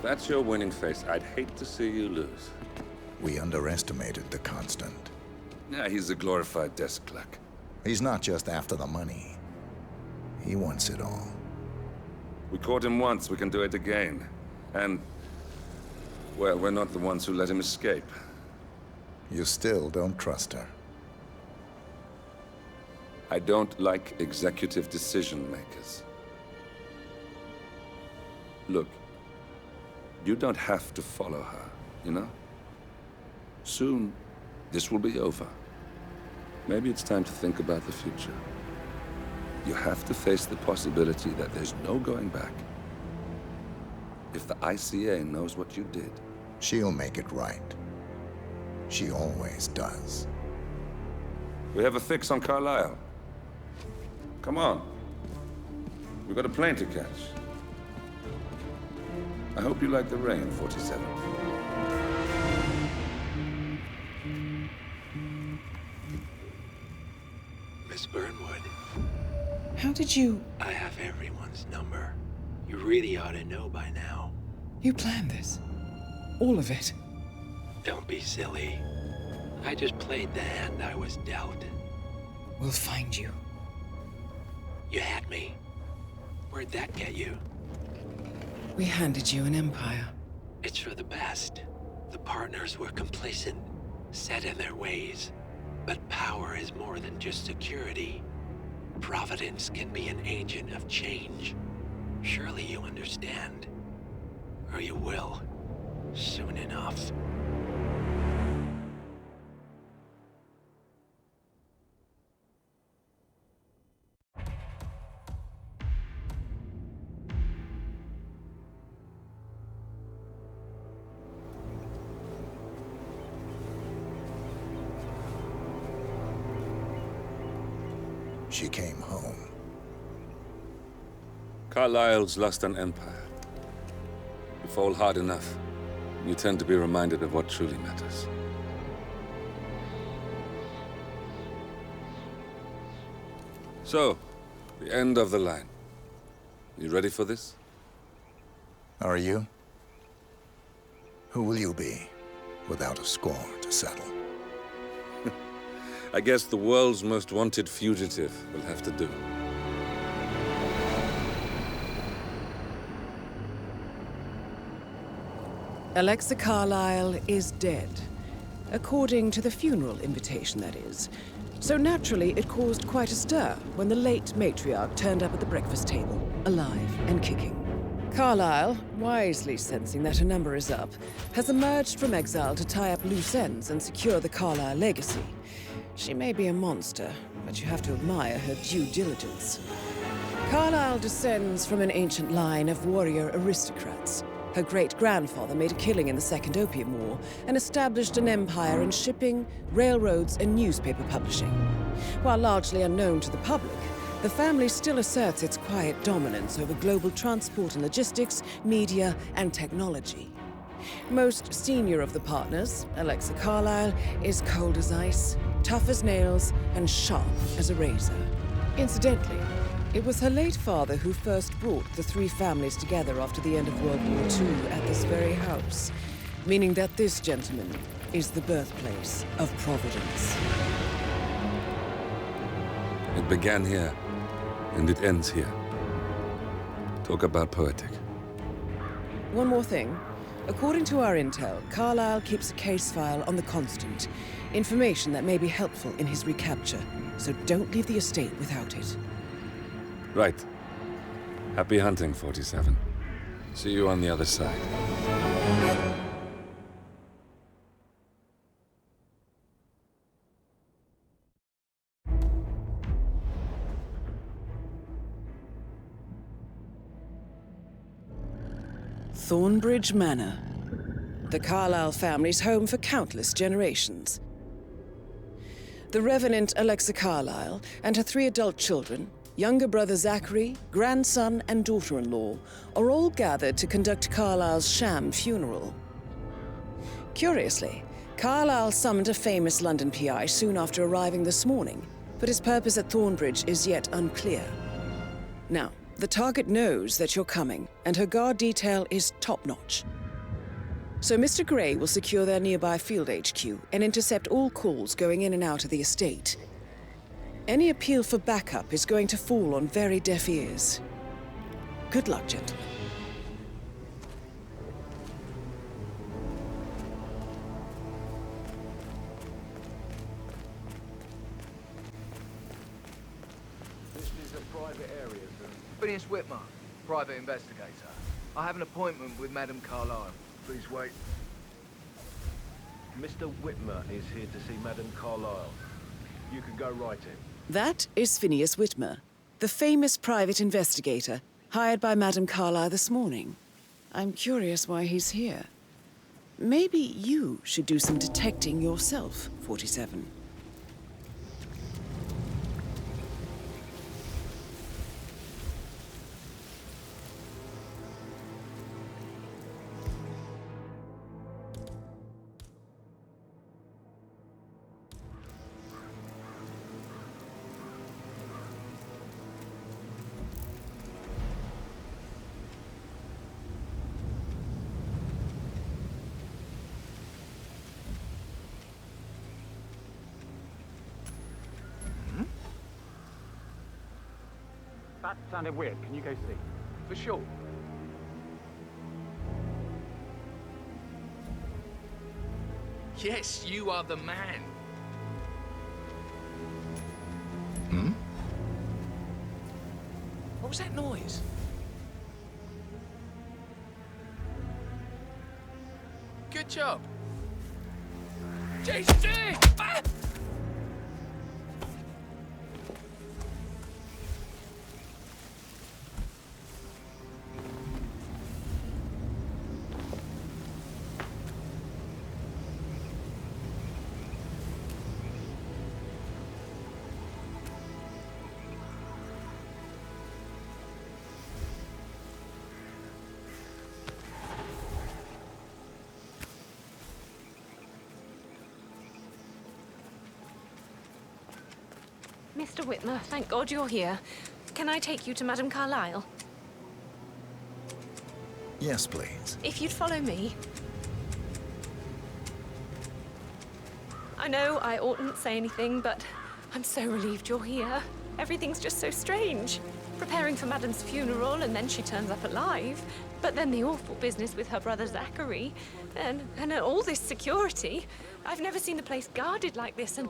If that's your winning face, I'd hate to see you lose. We underestimated the Constant. Yeah, he's a glorified desk clerk. He's not just after the money. He wants it all. We caught him once, we can do it again. And, well, we're not the ones who let him escape. You still don't trust her. I don't like executive decision makers. Look, you don't have to follow her, you know? Soon, this will be over. Maybe it's time to think about the future. You have to face the possibility that there's no going back. If the ICA knows what you did... She'll make it right. She always does. We have a fix on Carlisle. Come on. We've got a plane to catch. I hope you like the rain, 47. Miss Burnwood. How did you... I have everyone's number. You really ought to know by now. You planned this? All of it? Don't be silly. I just played the hand I was dealt. We'll find you. You had me. Where'd that get you? We handed you an empire. It's for the best. The partners were complacent, set in their ways. But power is more than just security. Providence can be an agent of change. Surely you understand. Or you will. Soon enough. She came home. Carlisle's lost an empire. You fall hard enough, you tend to be reminded of what truly matters. So, the end of the line. You ready for this? Are you? Who will you be, without a score to settle? I guess the world's most wanted fugitive will have to do. Alexa Carlisle is dead. According to the funeral invitation, that is. So naturally, it caused quite a stir when the late matriarch turned up at the breakfast table, alive and kicking. Carlisle, wisely sensing that her number is up, has emerged from exile to tie up loose ends and secure the Carlisle legacy. She may be a monster, but you have to admire her due diligence. Carlisle descends from an ancient line of warrior aristocrats. Her great-grandfather made a killing in the Second Opium War and established an empire in shipping, railroads, and newspaper publishing. While largely unknown to the public, the family still asserts its quiet dominance over global transport and logistics, media, and technology. Most senior of the partners, Alexa Carlisle, is cold as ice, tough as nails, and sharp as a razor. Incidentally, it was her late father who first brought the three families together after the end of World War II at this very house, meaning that this gentleman is the birthplace of Providence. It began here, and it ends here. Talk about poetic. One more thing. According to our intel, Carlisle keeps a case file on the Constant. Information that may be helpful in his recapture, so don't leave the estate without it. Right. Happy hunting, 47. See you on the other side. Thornbridge Manor. The Carlisle family's home for countless generations. The Revenant Alexa Carlisle and her 3 adult children, younger brother Zachary, grandson, and daughter-in-law, are all gathered to conduct Carlisle's sham funeral. Curiously, Carlisle summoned a famous London PI soon after arriving this morning, but his purpose at Thornbridge is yet unclear. Now, The target knows that you're coming, and her guard detail is top-notch. So Mr. Gray will secure their nearby field HQ and intercept all calls going in and out of the estate. Any appeal for backup is going to fall on very deaf ears. Good luck, gentlemen. This is a private area, sir. Phineas Whitmer, private investigator. I have an appointment with Madame Carlisle. Please wait. Mr. Whitmer is here to see Madame Carlisle. You can go right in. That is Phineas Whitmer, the famous private investigator hired by Madame Carlisle this morning. I'm curious why he's here. Maybe you should do some detecting yourself, 47. That sounded weird. Can you go see? For sure. Yes, you are the man. What was that noise? Good job. JC! Ah! Mr. Whitmer, thank God you're here. Can I take you to Madame Carlisle? Yes, please. If you'd follow me. I know I oughtn't say anything, but I'm so relieved you're here. Everything's just so strange. Preparing for Madame's funeral, and then she turns up alive. But then the awful business with her brother Zachary, and all this security. I've never seen the place guarded like this, and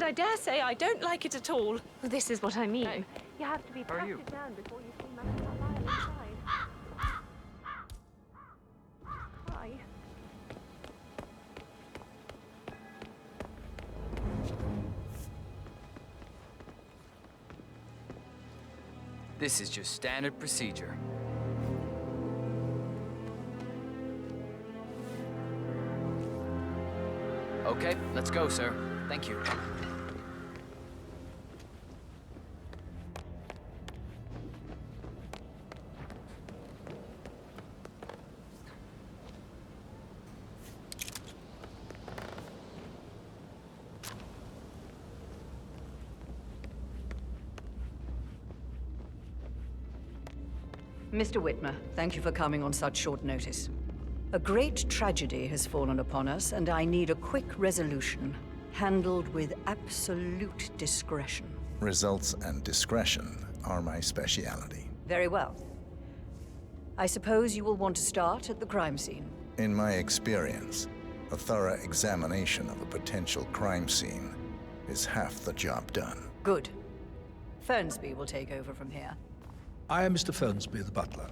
I dare say I don't like it at all. This is what I mean. No. You have to be patted down before you see Madame Carlisle inside. Hi. This is just standard procedure. Okay, let's go, sir. Thank you. Mr. Whitmer, thank you for coming on such short notice. A great tragedy has fallen upon us, and I need a quick resolution, handled with absolute discretion. Results and discretion are my speciality. Very well. I suppose you will want to start at the crime scene. In my experience, a thorough examination of a potential crime scene is half the job done. Good. Fernsby will take over from here. I am Mr. Fernsby, the butler.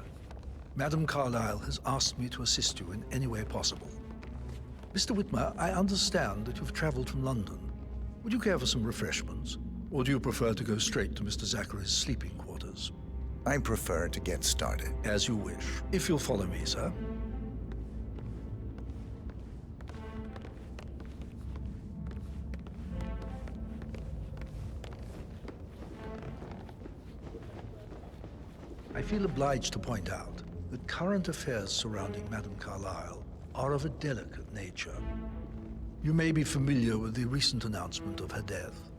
Madame Carlisle has asked me to assist you in any way possible. Mr. Whitmer, I understand that you've traveled from London. Would you care for some refreshments? Or do you prefer to go straight to Mr. Zachary's sleeping quarters? I prefer to get started. As you wish. If you'll follow me, sir. I feel obliged to point out that current affairs surrounding Madame Carlisle are of a delicate nature. You may be familiar with the recent announcement of her death.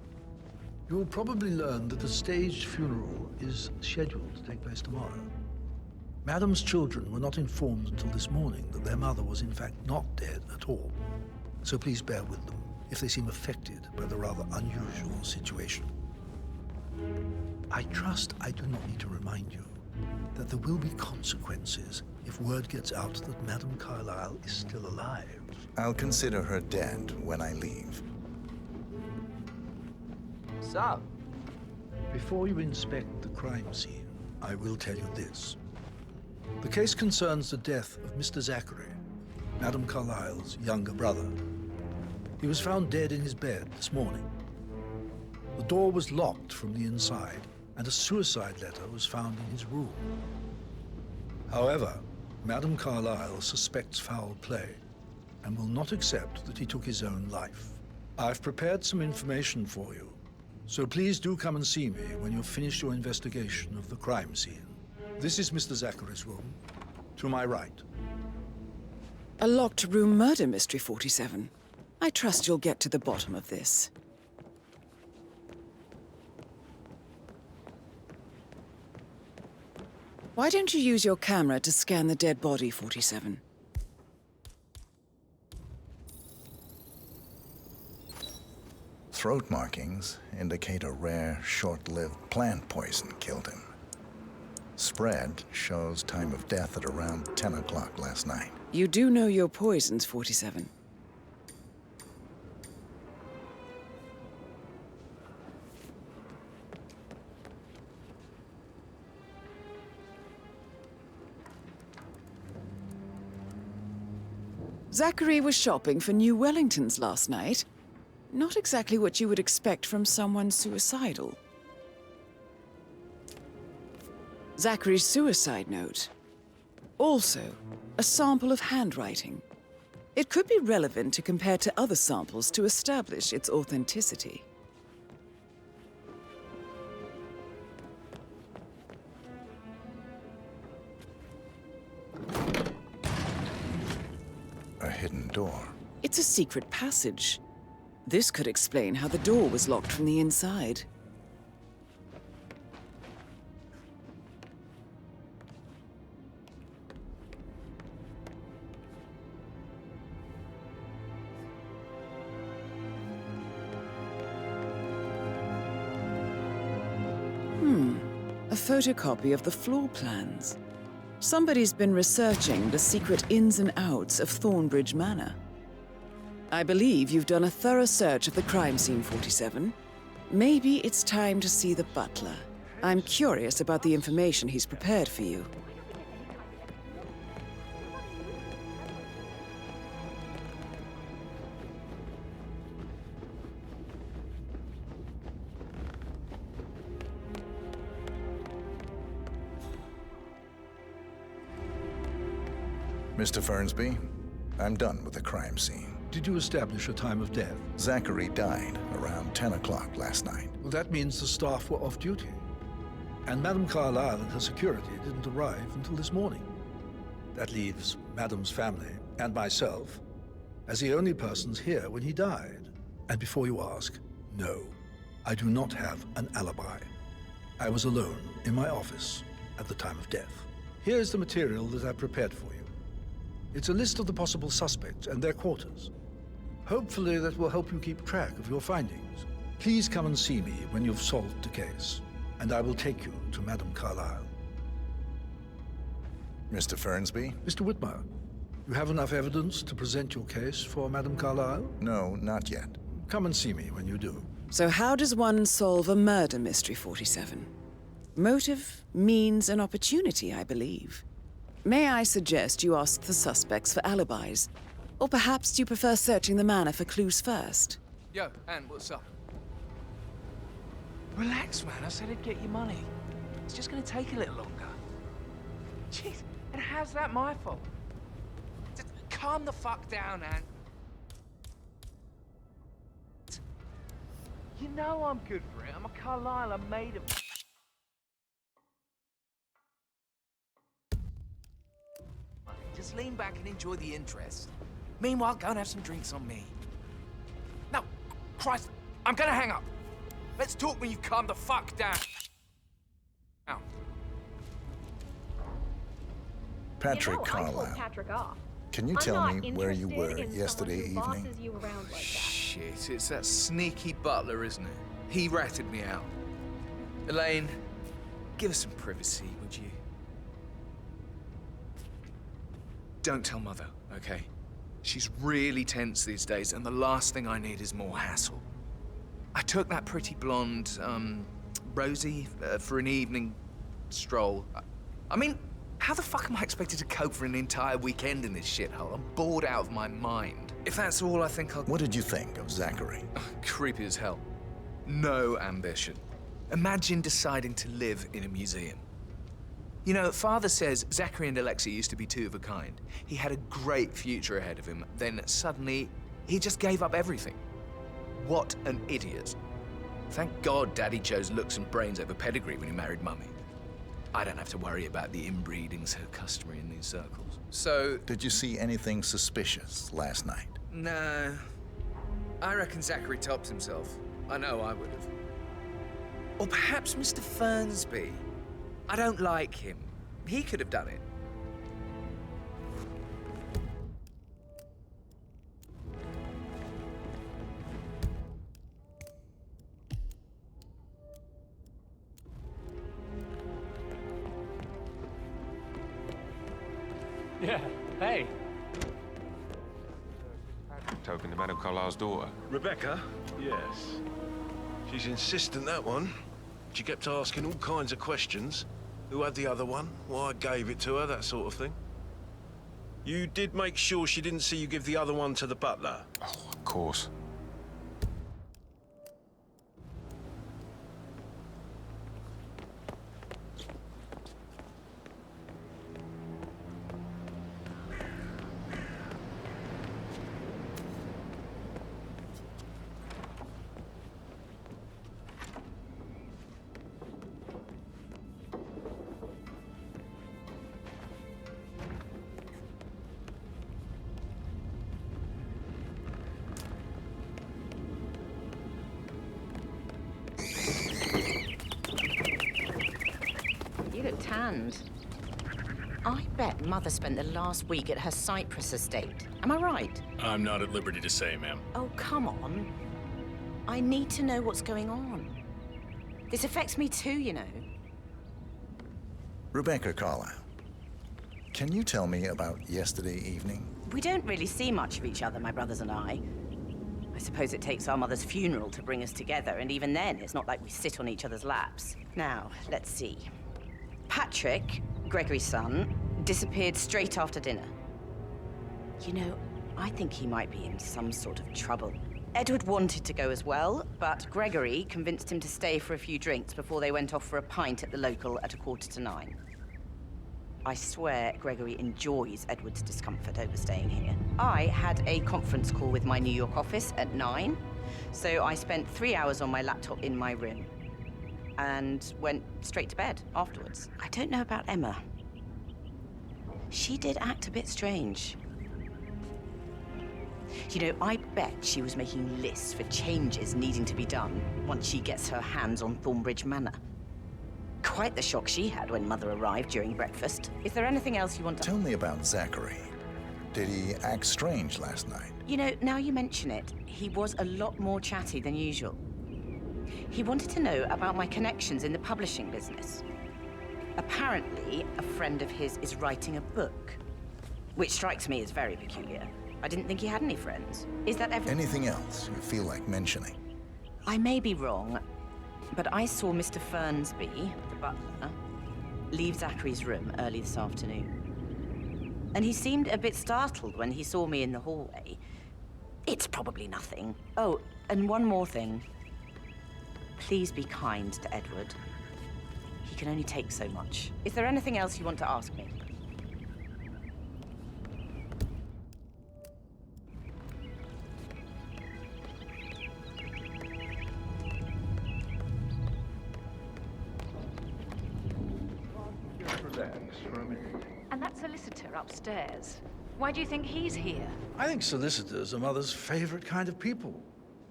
You will probably learn that the staged funeral is scheduled to take place tomorrow. Madam's children were not informed until this morning that their mother was in fact not dead at all. So please bear with them if they seem affected by the rather unusual situation. I trust I do not need to remind you that there will be consequences if word gets out that Madame Carlisle is still alive. I'll consider her dead when I leave. So, Before you inspect the crime scene, I will tell you this. The case concerns the death of Mr. Zachary, Madame Carlisle's younger brother. He was found dead in his bed this morning. The door was locked from the inside, and a suicide letter was found in his room. However, Madame Carlisle suspects foul play and will not accept that he took his own life. I've prepared some information for you, so please do come and see me when you've finished your investigation of the crime scene. This is Mr. Zachary's room, to my right. A locked room murder mystery, 47. I trust you'll get to the bottom of this. Why don't you use your camera to scan the dead body, 47? Throat markings indicate a rare, short-lived plant poison killed him. Spread shows time of death at around 10 o'clock last night. You do know your poisons, 47. Zachary was shopping for new Wellingtons last night. Not exactly what you would expect from someone suicidal. Zachary's suicide note. Also, a sample of handwriting. It could be relevant to compare to other samples to establish its authenticity. A hidden door. It's a secret passage. This could explain how the door was locked from the inside. A photocopy of the floor plans. Somebody's been researching the secret ins and outs of Thornbridge Manor. I believe you've done a thorough search of the crime scene, 47. Maybe it's time to see the butler. I'm curious about the information he's prepared for you. Mr. Fernsby, I'm done with the crime scene. Did you establish a time of death? Zachary died around 10 o'clock last night. Well, that means the staff were off duty. And Madame Carlisle and her security didn't arrive until this morning. That leaves Madame's family and myself as the only persons here when he died. And before you ask, no, I do not have an alibi. I was alone in my office at the time of death. Here's the material that I prepared for you. It's a list of the possible suspects and their quarters. Hopefully that will help you keep track of your findings. Please come and see me when you've solved the case, and I will take you to Madame Carlisle. Mr. Fernsby? Mr. Whitmer, you have enough evidence to present your case for Madame Carlisle? No, not yet. Come and see me when you do. So how does one solve a murder mystery, 47? Motive, means, and opportunity, I believe. May I suggest you ask the suspects for alibis? Or perhaps you prefer searching the manor for clues first? Yo, Ann, what's up? Relax, man. I said I'd get you money. It's just gonna take a little longer. Jeez, and how's that my fault? Just calm the fuck down, Ann. You know I'm good for it. I'm a Carlisle. I'm made of... Just lean back and enjoy the interest. Meanwhile, go and have some drinks on me. No, Christ, I'm gonna hang up. Let's talk when you've calmed the fuck down. Patrick I told Carlisle, Patrick off. can you I'm tell not me where you interested were in yesterday someone who evening? bosses you around like that. Shit, it's that sneaky butler, isn't it? He ratted me out. Elaine, give us some privacy, would you? Don't tell Mother, okay? She's really tense these days, and the last thing I need is more hassle. I took that pretty blonde, Rosie, for an evening stroll. I mean, how the fuck am I expected to cope for an entire weekend in this shithole? I'm bored out of my mind. If that's all, I think I'll... What did you think of Zachary? Creepy as hell. No ambition. Imagine deciding to live in a museum. You know, Father says Zachary and Alexa used to be two of a kind. He had a great future ahead of him, then suddenly, he just gave up everything. What an idiot. Thank God Daddy chose looks and brains over pedigree when he married Mummy. I don't have to worry about the inbreeding so customary in these circles. So... Did you see anything suspicious last night? No. I reckon Zachary tops himself. I know I would have. Or perhaps Mr. Fernsby. I don't like him. He could have done it. Yeah, hey. Talking to Madame Carlisle's daughter. Rebecca? Yes. She's insistent, that one. She kept asking all kinds of questions. Who had the other one? Why I gave it to her, that sort of thing. You did make sure she didn't see you give the other one to the butler? Oh, of course. You look tanned. I bet Mother spent the last week at her Cyprus estate. Am I right? I'm not at liberty to say, ma'am. Oh, come on. I need to know what's going on. This affects me too, you know. Rebecca Carlisle, can you tell me about yesterday evening? We don't really see much of each other, my brothers and I. I suppose it takes our mother's funeral to bring us together, and even then, it's not like we sit on each other's laps. Now, let's see. Patrick, Gregory's son, disappeared straight after dinner. You know, I think he might be in some sort of trouble. Edward wanted to go as well, but Gregory convinced him to stay for a few drinks before they went off for a pint at the local at 8:45. I swear Gregory enjoys Edward's discomfort over staying here. I had a conference call with my New York office at 9, so I spent 3 hours on my laptop in my room and went straight to bed afterwards. I don't know about Emma. She did act a bit strange. You know, I bet she was making lists for changes needing to be done once she gets her hands on Thornbridge Manor. Quite the shock she had when Mother arrived during breakfast. Is there anything else you want to... Tell me about Zachary. Did he act strange last night? You know, now you mention it, he was a lot more chatty than usual. He wanted to know about my connections in the publishing business. Apparently, a friend of his is writing a book, which strikes me as very peculiar. I didn't think he had any friends. Is that everything? Anything else you feel like mentioning? I may be wrong, but I saw Mr. Fernsby, the butler, leave Zachary's room early this afternoon. And he seemed a bit startled when he saw me in the hallway. It's probably nothing. Oh, and one more thing. Please be kind to Edward. He can only take so much. Is there anything else you want to ask me? And that solicitor upstairs. Why do you think he's here? I think solicitors are Mother's favorite kind of people.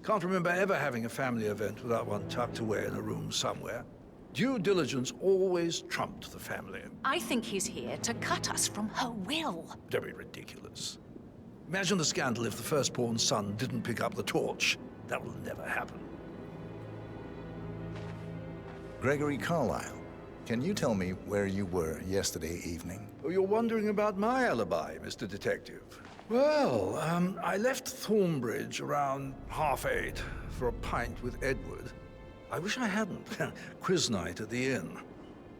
Can't remember ever having a family event without one tucked away in a room somewhere. Due diligence always trumped the family. I think he's here to cut us from her will. Very ridiculous. Imagine the scandal if the firstborn son didn't pick up the torch. That will never happen. Gregory Carlisle, can you tell me where you were yesterday evening? Oh, you're wondering about my alibi, Mr. Detective. Well, I left Thornbridge around 8:30 for a pint with Edward. I wish I hadn't. Quiz night at the inn.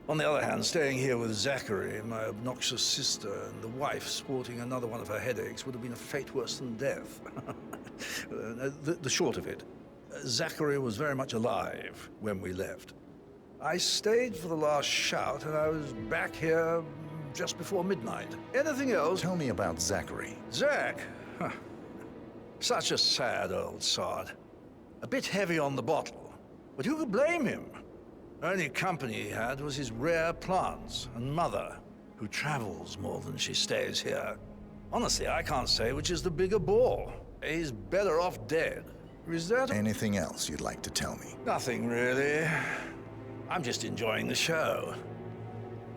On the other hand, staying here with Zachary, my obnoxious sister, and the wife sporting another one of her headaches would have been a fate worse than death. The short of it, Zachary was very much alive when we left. I stayed for the last shout, and I was back here just before midnight. Anything else? Tell me about Zachary. Zach? Huh. Such a sad old sod. A bit heavy on the bottle, but who could blame him? Only company he had was his rare plants and mother, who travels more than she stays here. Honestly, I can't say which is the bigger bore. He's better off dead. Is that... Anything else you'd like to tell me? Nothing, really. I'm just enjoying the show.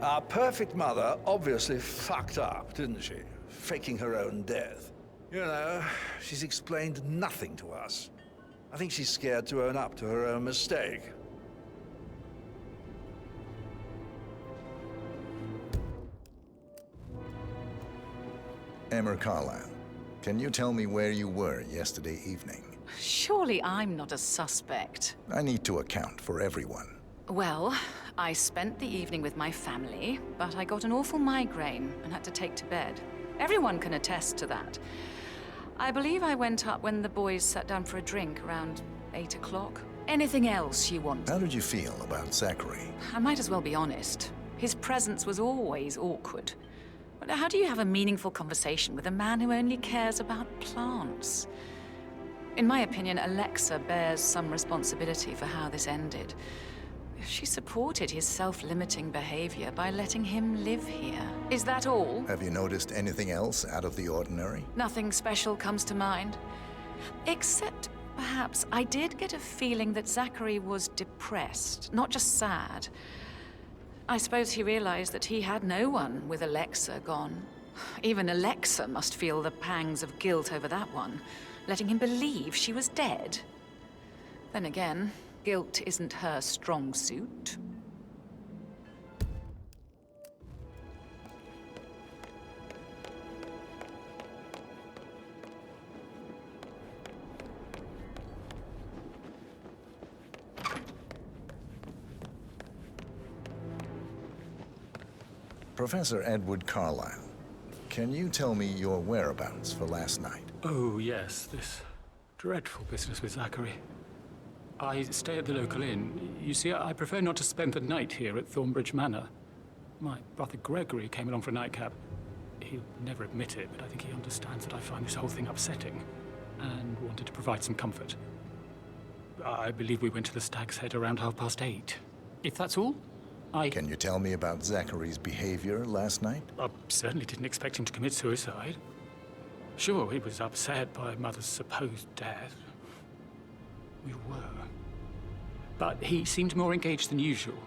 Our perfect mother obviously fucked up, didn't she? Faking her own death. You know, she's explained nothing to us. I think she's scared to own up to her own mistake. Emma Carlisle, can you tell me where you were yesterday evening? Surely I'm not a suspect. I need to account for everyone. Well, I spent the evening with my family, but I got an awful migraine and had to take to bed. Everyone can attest to that. I believe I went up when the boys sat down for a drink around 8 o'clock. Anything else you want? How did you feel about Zachary? I might as well be honest. His presence was always awkward. But how do you have a meaningful conversation with a man who only cares about plants? In my opinion, Alexa bears some responsibility for how this ended. She supported his self-limiting behavior by letting him live here. Is that all? Have you noticed anything else out of the ordinary? Nothing special comes to mind. Except, perhaps, I did get a feeling that Zachary was depressed, not just sad. I suppose he realized that he had no one with Alexa gone. Even Alexa must feel the pangs of guilt over that one, letting him believe she was dead. Then again, guilt isn't her strong suit. Professor Edward Carlisle, can you tell me your whereabouts for last night? Oh, yes, this dreadful business with Zachary. I stay at the local inn. You see, I prefer not to spend the night here at Thornbridge Manor. My brother Gregory came along for a nightcap. He'll never admit it, but I think he understands that I find this whole thing upsetting and wanted to provide some comfort. I believe we went to the Stag's Head around 8:30. If that's all, Can you tell me about Zachary's behavior last night? I certainly didn't expect him to commit suicide. Sure, he was upset by Mother's supposed death. We were. But he seemed more engaged than usual.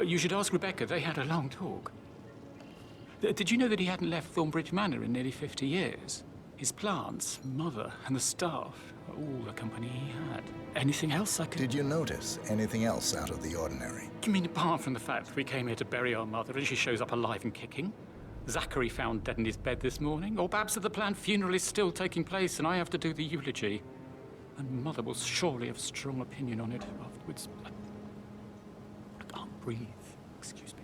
You should ask Rebecca. They had a long talk. Did you know that he hadn't left Thornbridge Manor in nearly 50 years? His plants, Mother, and the staff were all the company he had. Anything else I could... Did you notice anything else out of the ordinary? You mean apart from the fact that we came here to bury our mother and she shows up alive and kicking? Zachary found dead in his bed this morning? Or perhaps that the planned funeral is still taking place and I have to do the eulogy? And Mother will surely have a strong opinion on it afterwards. I can't breathe. Excuse me.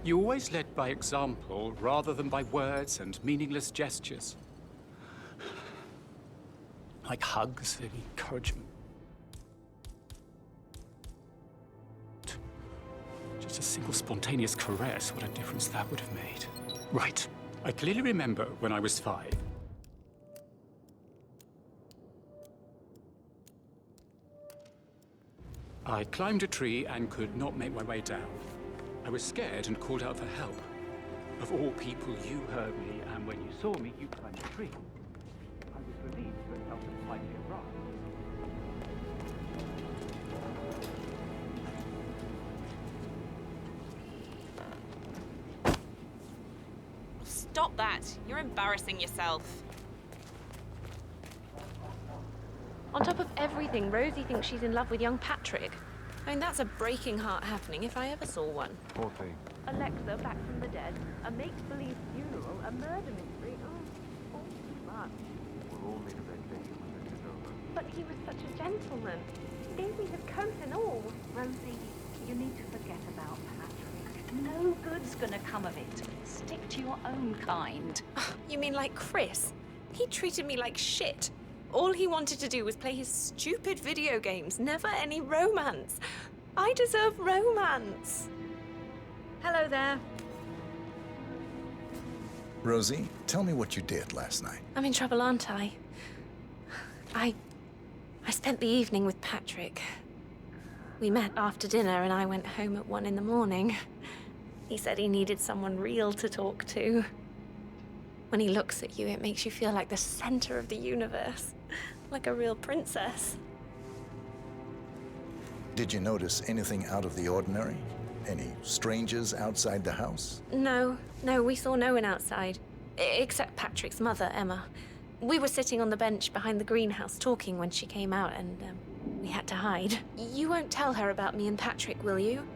You always led by example rather than by words and meaningless gestures. Like hugs and encouragement. Just a single spontaneous caress, what a difference that would have made. Right. I clearly remember when I was 5. I climbed a tree and could not make my way down. I was scared and called out for help. Of all people, you heard me, and when you saw me, you climbed the tree. I was relieved, but felt slightly abrupt. Stop that! You're embarrassing yourself. On top of everything, Rosie thinks she's in love with young Patrick. I mean, that's a breaking heart happening if I ever saw one. Poor thing. Alexa back from the dead, a make-believe funeral, a murder mystery. Oh, all too much. We'll all meet eventually when this is over. But he was such a gentleman. He gave me his coat and all. Rosie, you need to forget about Patrick. No good's gonna come of it. Stick to your own kind. You mean like Chris? He treated me like shit. All he wanted to do was play his stupid video games, never any romance. I deserve romance. Hello there. Rosie, tell me what you did last night. I'm in trouble, aren't I? I spent the evening with Patrick. We met after dinner and I went home at 1 in the morning. He said he needed someone real to talk to. When he looks at you, it makes you feel like the center of the universe. Like a real princess. Did you notice anything out of the ordinary? Any strangers outside the house? No, we saw no one outside. Except Patrick's mother, Emma. We were sitting on the bench behind the greenhouse talking when she came out and we had to hide. You won't tell her about me and Patrick, will you?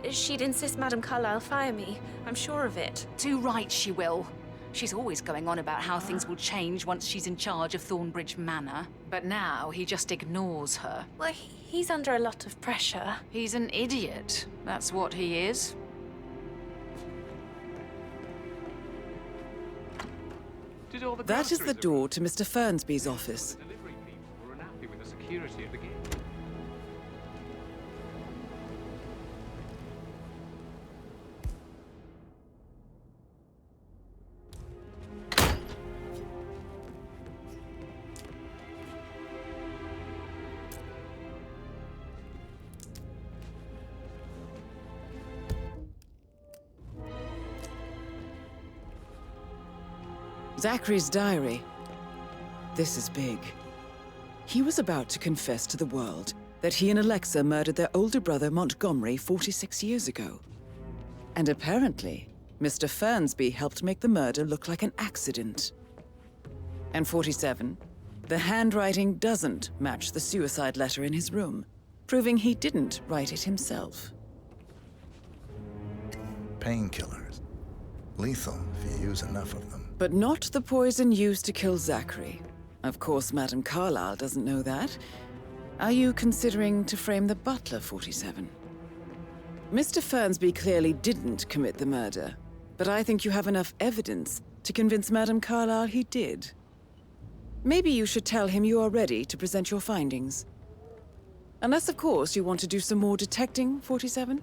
She'd insist Madame Carlisle fire me. I'm sure of it. Too right she will. She's always going on about how things will change once she's in charge of Thornbridge Manor. But now he just ignores her. Well, he's under a lot of pressure. He's an idiot. That's what he is. That is the door to Mr. Fernsby's office. The delivery people were unhappy with the security at the gate. Zachary's diary. This is big. He was about to confess to the world that he and Alexa murdered their older brother Montgomery 46 years ago. And apparently, Mr. Fernsby helped make the murder look like an accident. And 47, the handwriting doesn't match the suicide letter in his room, proving he didn't write it himself. Painkillers. Lethal if you use enough of them. But not the poison used to kill Zachary. Of course, Madame Carlisle doesn't know that. Are you considering to frame the butler, 47? Mr. Fernsby clearly didn't commit the murder, but I think you have enough evidence to convince Madame Carlisle he did. Maybe you should tell him you are ready to present your findings. Unless, of course, you want to do some more detecting, 47?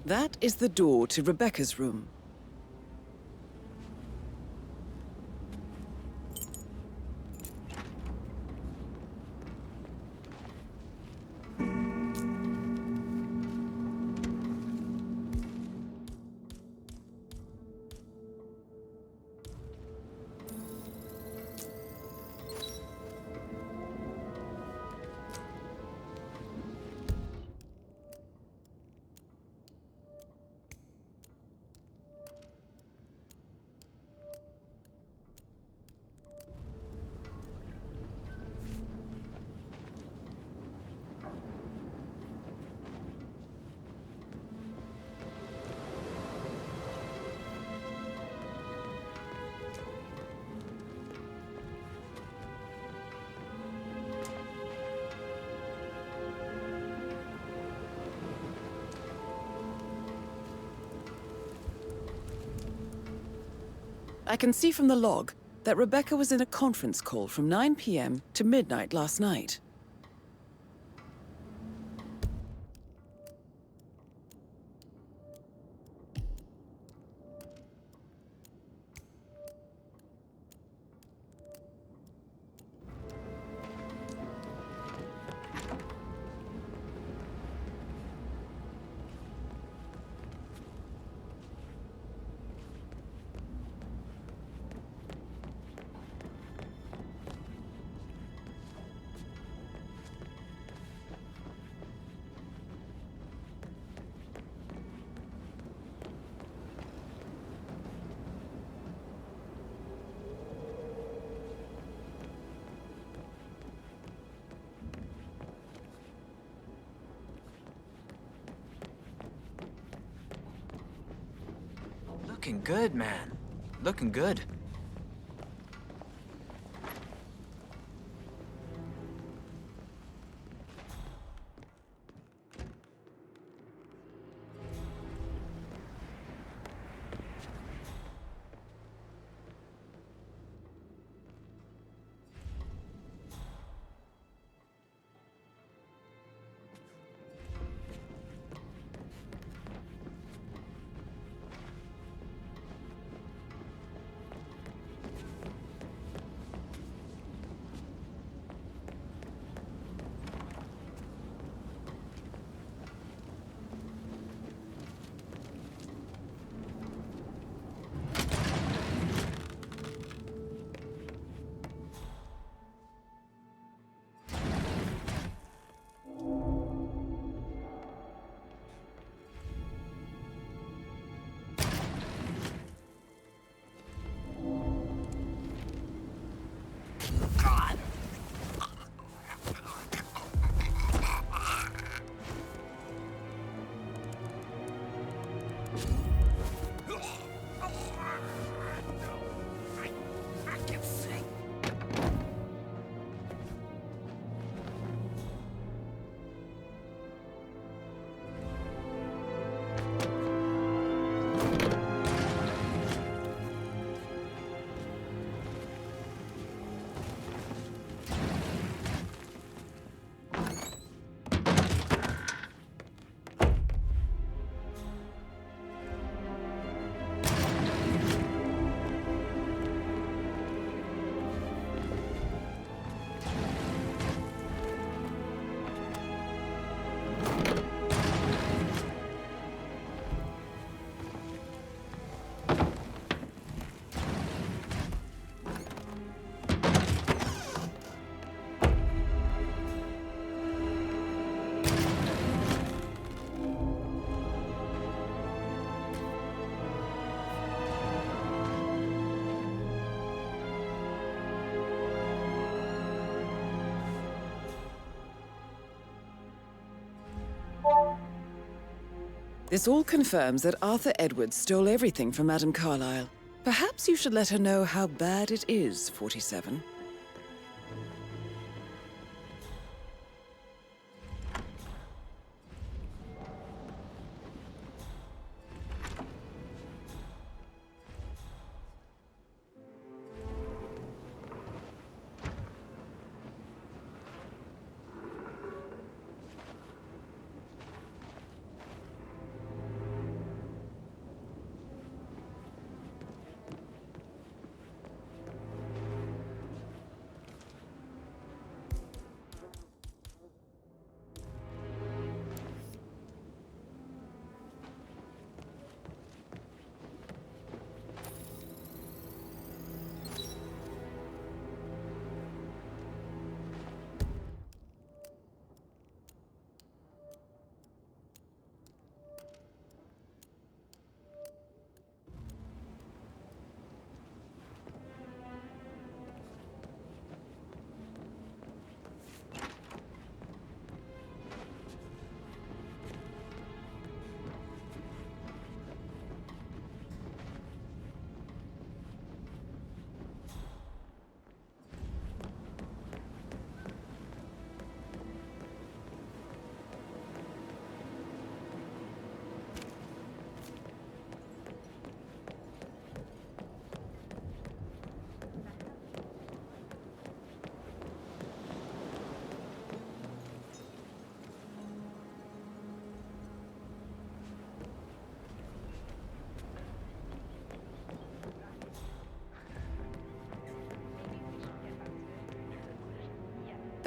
That is the door to Rebecca's room. I can see from the log that Rebecca was in a conference call from 9 p.m. to midnight last night. Looking good, man. Looking good. This all confirms that Arthur Edwards stole everything from Madame Carlisle. Perhaps you should let her know how bad it is, 47.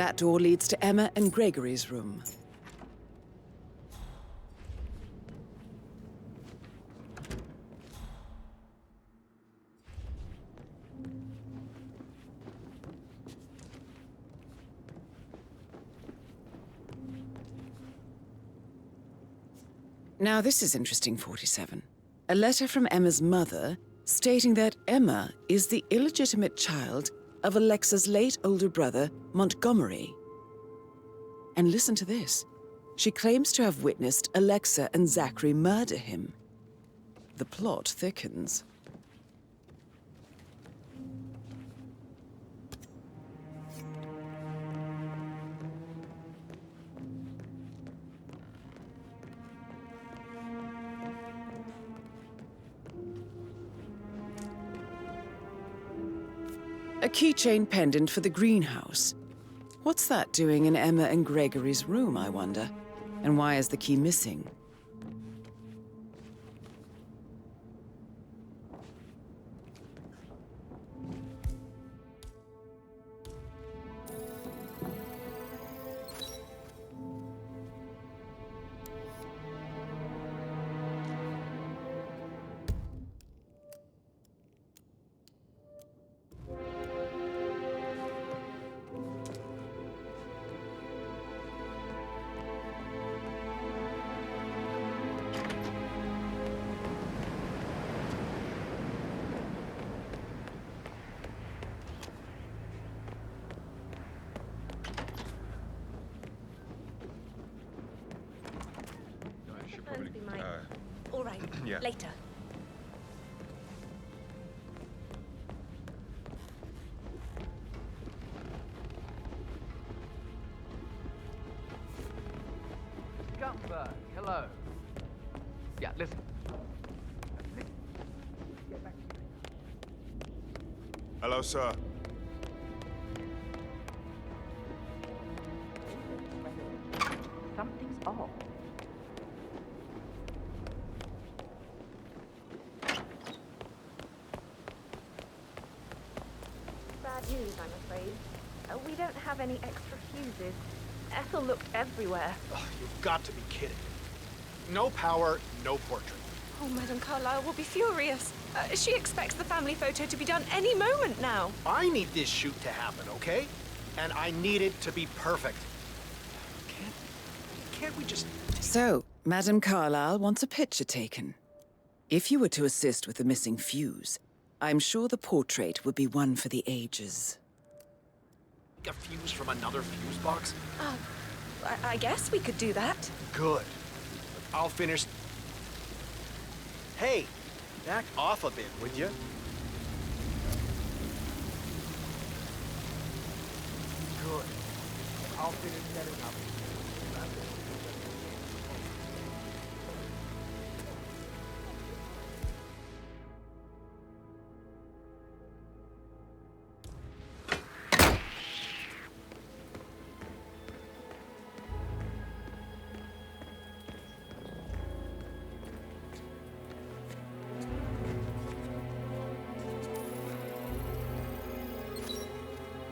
That door leads to Emma and Gregory's room. Now this is interesting, 47. A letter from Emma's mother stating that Emma is the illegitimate child of Alexa's late older brother, Montgomery. And listen to this. She claims to have witnessed Alexa and Zachary murder him. The plot thickens. A keychain pendant for the greenhouse. What's that doing in Emma and Gregory's room, I wonder? And why is the key missing? All right, Yeah. later. Gutenberg, hello. Yeah, listen. Hello, sir. Something's off. Bad news, I'm afraid. We don't have any extra fuses. Ethel looked everywhere. Oh, you've got to be kidding. No power, no portrait. Oh, Madame Carlisle will be furious. She expects the family photo to be done any moment now. I need this shoot to happen, okay? And I need it to be perfect. Can't we just... So, Madame Carlisle wants a picture taken. If you were to assist with the missing fuse, I'm sure the portrait would be one for the ages. A fuse from another fuse box? I guess we could do that. Good. I'll finish... Hey, back off a bit, would you? Good. I'll finish setting up.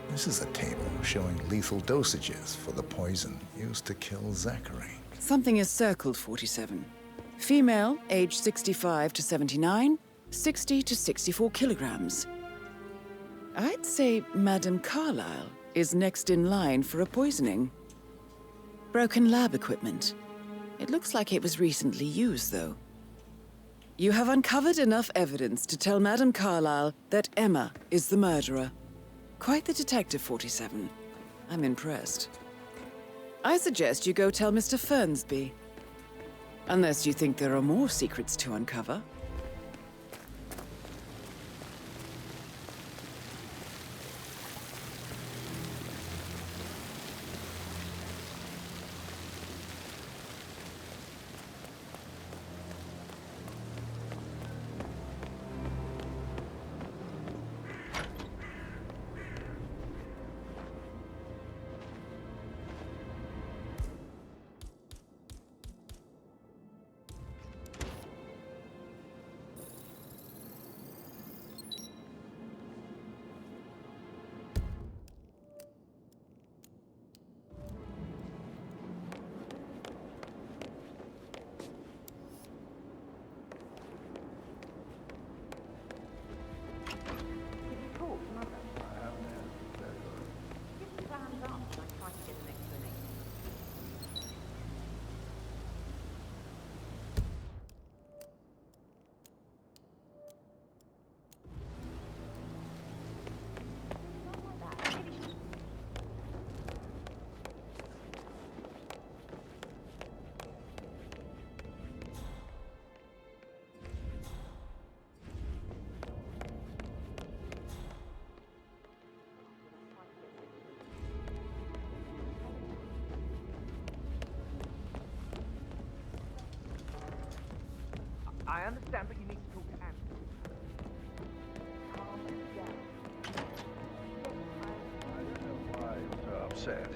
This is a table showing lethal dosages for the poison used to kill Zachary. Something is circled, 47. Female, age 65 to 79, 60 to 64 kilograms. I'd say Madame Carlisle is next in line for a poisoning. Broken lab equipment. It looks like it was recently used, though. You have uncovered enough evidence to tell Madame Carlisle that Emma is the murderer. Quite the detective, 47. I'm impressed. I suggest you go tell Mr. Fernsby. Unless you think there are more secrets to uncover. I understand, but you need to talk to Anne. Calm down. I don't know why you're so upset.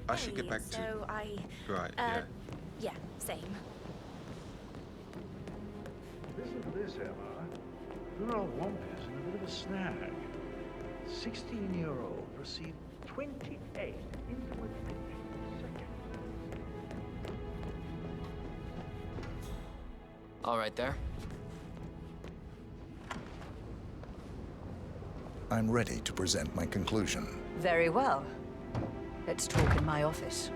I should get back to... So Right, yeah. Yeah, same. Listen to this, Emma. Good old Wampus in a bit of a snag. 16-year-old received 28 intimate seconds. All right there. I'm ready to present my conclusion. Very well. Let's talk in my office.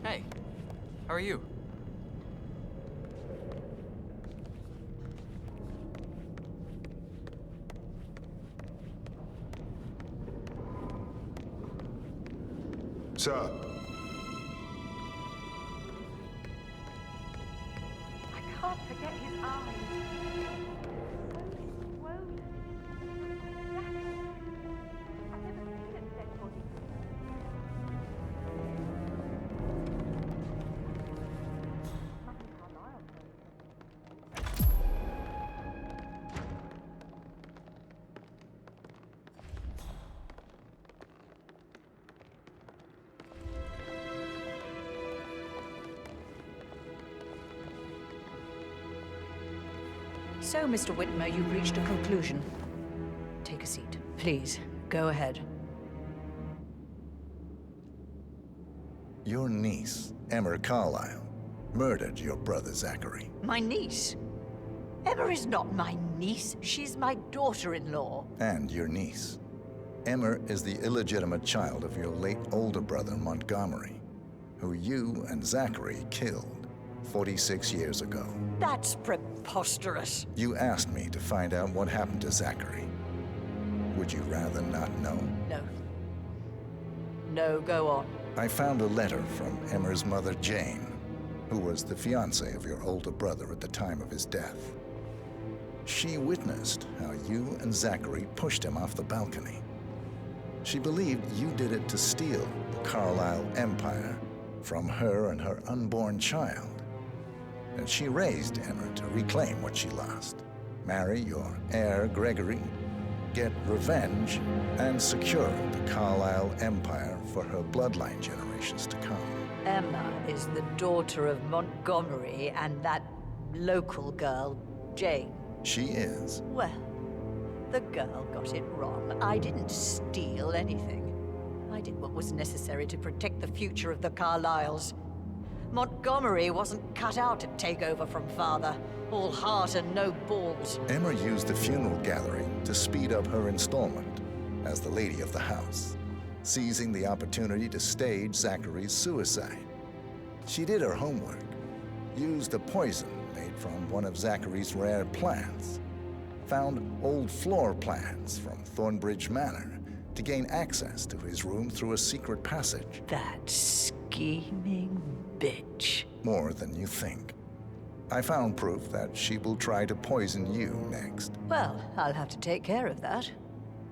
Hey, how are you? Sir. I can't forget his eyes. So swollen. I've never seen a dead body. Madam Carlisle. So, Mr. Whitmer, you've reached a conclusion. Take a seat. Please, go ahead. Your niece, Emma Carlisle, murdered your brother Zachary. My niece? Emma is not my niece. She's my daughter-in-law. And your niece. Emma is the illegitimate child of your late older brother, Montgomery, who you and Zachary killed 46 years ago. That's preposterous. You asked me to find out what happened to Zachary. Would you rather not know? No. No, go on. I found a letter from Emma's mother, Jane, who was the fiancée of your older brother at the time of his death. She witnessed how you and Zachary pushed him off the balcony. She believed you did it to steal the Carlisle empire from her and her unborn child. And she raised Emma to reclaim what she lost, marry your heir, Gregory, get revenge, and secure the Carlisle empire for her bloodline generations to come. Emma is the daughter of Montgomery and that local girl, Jane. She is. Well, the girl got it wrong. I didn't steal anything. I did what was necessary to protect the future of the Carlisles. Montgomery wasn't cut out to take over from father. All heart and no balls. Emma used the funeral gathering to speed up her installment as the lady of the house, seizing the opportunity to stage Zachary's suicide. She did her homework, used a poison made from one of Zachary's rare plants, found old floor plans from Thornbridge Manor to gain access to his room through a secret passage. That scheming bitch. More than you think. I found proof that she will try to poison you next. Well, I'll have to take care of that.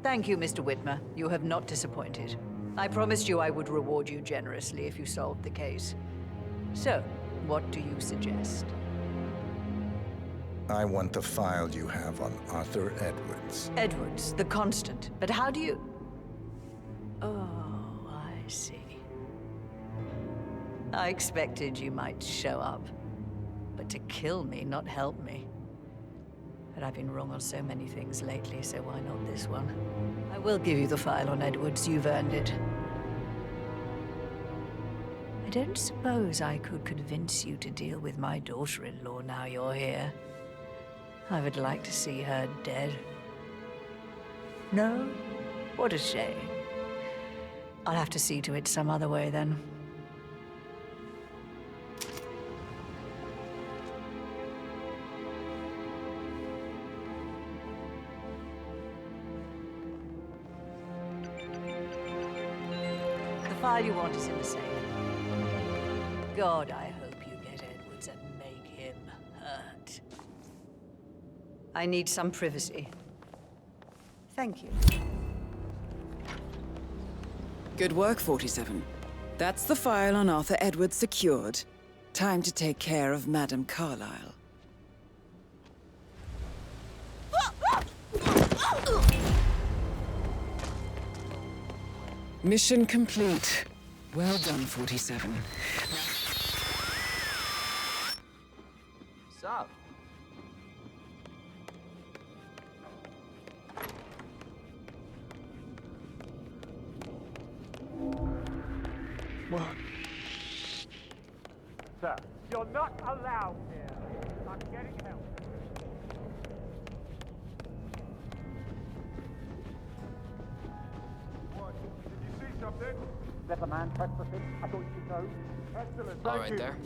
Thank you, Mr. Whitmer. You have not disappointed. I promised you I would reward you generously if you solved the case. So, what do you suggest? I want the file you have on Arthur Edwards. Edwards, the Constant. But how do you... Oh, I see. I expected you might show up. But to kill me, not help me. But I've been wrong on so many things lately, so why not this one? I will give you the file on Edwards. You've earned it. I don't suppose I could convince you to deal with my daughter-in-law now you're here. I would like to see her dead. No? What a shame. I'll have to see to it some other way then. The file you want is in the safe. God, I hope you get Edwards and make him hurt. I need some privacy. Thank you. Good work, 47. That's the file on Arthur Edwards secured. Time to take care of Madame Carlisle. Mission complete. Well done, 47. What's up? What? Sir, you're not allowed here. I'm getting help. What? Did you see something? There's a man trespassing. I thought you'd know. Excellent. All right there.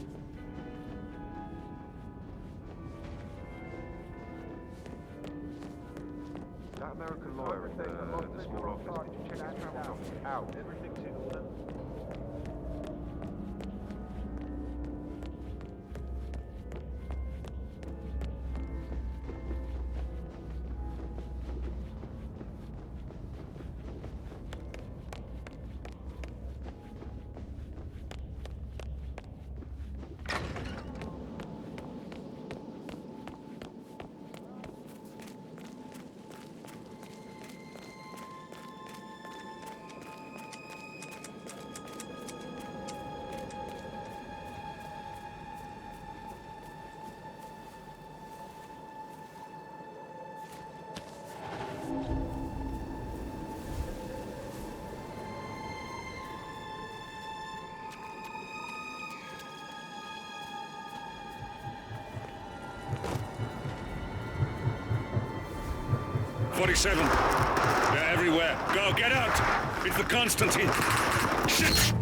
That American lawyer in the small office, did you check his travel document? Out. Everything's in order. They're everywhere. Go, get out! It's the Constantine. Shit!